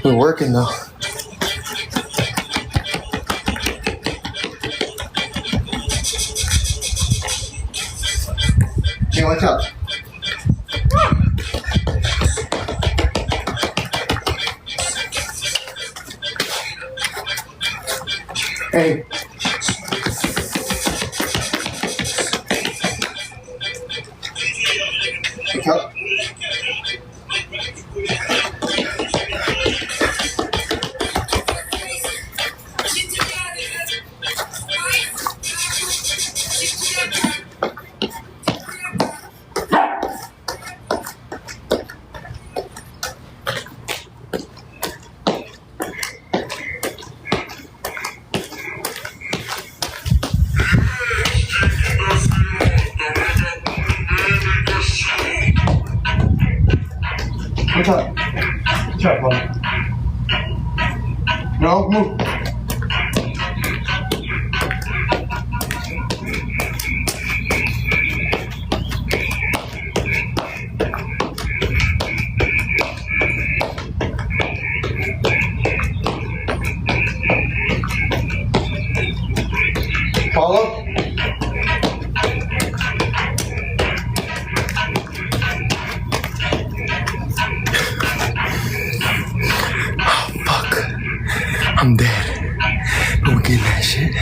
We're working though. Hey, watch out. Hey. Watch out. Watch out. Watch out, buddy. No, move. Follow. I'm dead. Don't get that shit.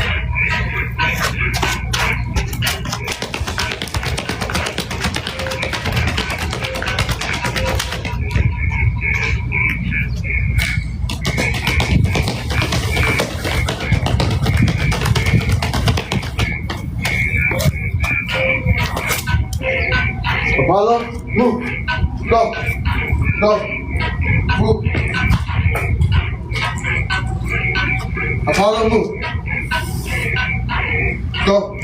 Apollo, move. Go. Go. Move. Apollo, move. Go.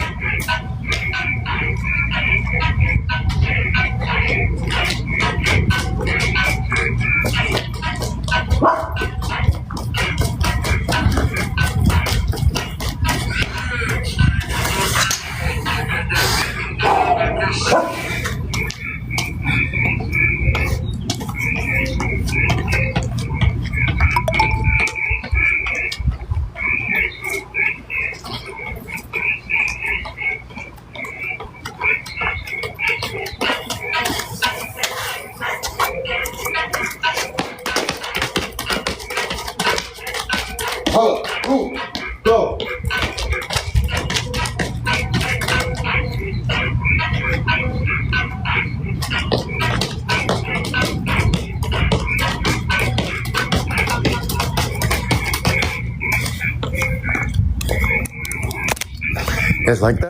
Apollo, move. Go. You guys like that?